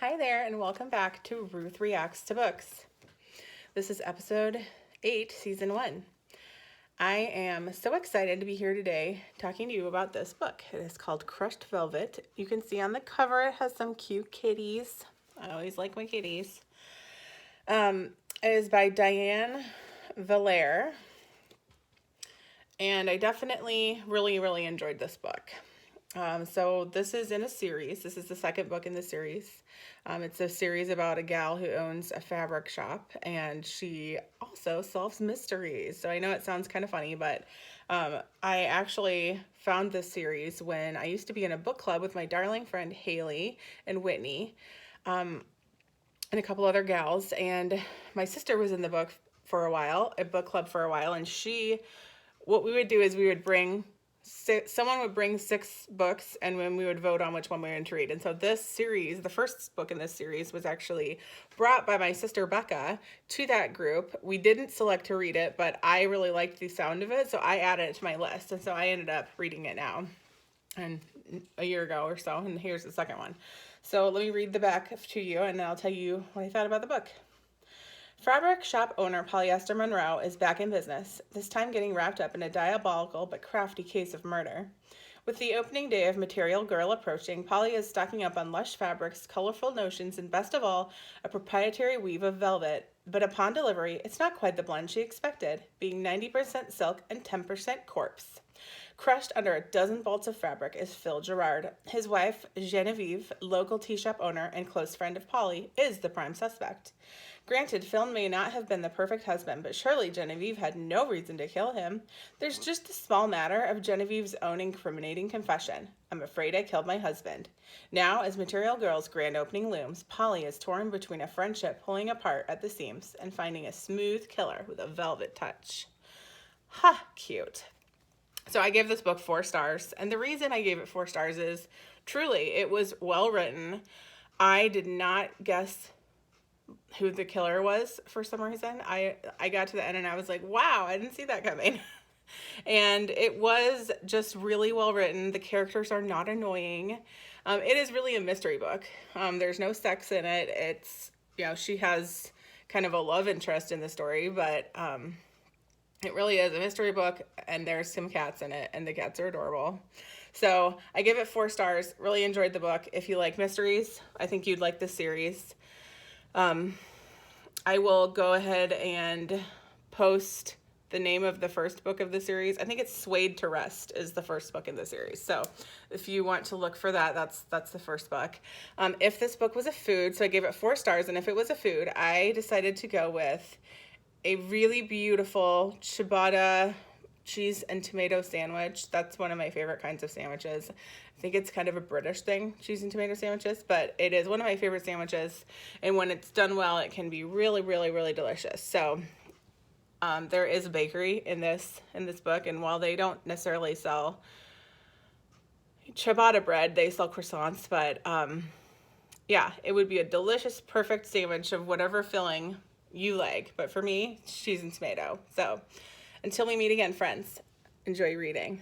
Hi there, and welcome back to Ruth Reacts to Books. This is episode 8, season 1. I am so excited to be here today talking to you about this book. It is called Crushed Velvet. You can see on the cover it has some cute kitties. I always like my kitties. It is by Diane Vallere, and I definitely really enjoyed this book. So this is in a series. This is the second book in the series. It's a series about a gal who owns a fabric shop, and she also solves mysteries. So I know it sounds kind of funny, but I actually found this series when I used to be in a book club with my darling friend Haley and Whitney, and a couple other gals. And my sister was in the book for a while, a book club for a while, and what we would do is we would bring someone would bring 6 books, and then we would vote on which one we wanted to read. And so this series, the first book in this series, was actually brought by my sister Becca to that group. We didn't select to read it, but I really liked the sound of it, so I added it to my list. And so I ended up reading it now, and a year ago or so, and here's the second one. So let me read the back to you, and then I'll tell you what I thought about the book. Fabric shop owner Polyester Monroe is back in business, this time getting wrapped up in a diabolical but crafty case of murder. With the opening day of Material Girl approaching, Polly is stocking up on lush fabrics, colorful notions, and best of all, a proprietary weave of velvet. But upon delivery, it's not quite the blend she expected, being 90% silk and 10% corpse. Crushed under a dozen bolts of fabric is Phil Gerard. His wife, Genevieve, local tea shop owner and close friend of Polly, is the prime suspect. Granted, Phil may not have been the perfect husband, but surely Genevieve had no reason to kill him. There's just a small matter of Genevieve's own incriminating confession. I'm afraid I killed my husband. Now, as Material Girl's grand opening looms, Polly is torn between a friendship pulling apart at the seams and finding a smooth killer with a velvet touch. Ha, cute. So I gave this book 4 stars, and the reason I gave it 4 stars is truly it was well written. I did not guess who the killer was for some reason. I got to the end and I was like, wow, I didn't see that coming. And it was just really well written. The characters are not annoying. It is really a mystery book. There's no sex in it. It's, she has kind of a love interest in the story, but it really is a mystery book, and there's some cats in it, and the cats are adorable. So I give it 4 stars. Really enjoyed the book. If you like mysteries, I think you'd like this series. I will go ahead and post the name of the first book of the series. I think it's Swayed to Rest is the first book in the series. So if you want to look for that, that's the first book. If this book was a food, so I gave it 4 stars, and if it was a food, I decided to go with a really beautiful ciabatta cheese and tomato sandwich. That's one of my favorite kinds of sandwiches. I think it's kind of a British thing, cheese and tomato sandwiches, but it is one of my favorite sandwiches, and when it's done well, it can be really delicious. So there is a bakery in this book, and while they don't necessarily sell ciabatta bread, they sell croissants, but yeah, it would be a delicious, perfect sandwich of whatever filling you like, but for me, cheese and tomato. So until we meet again, friends, enjoy reading.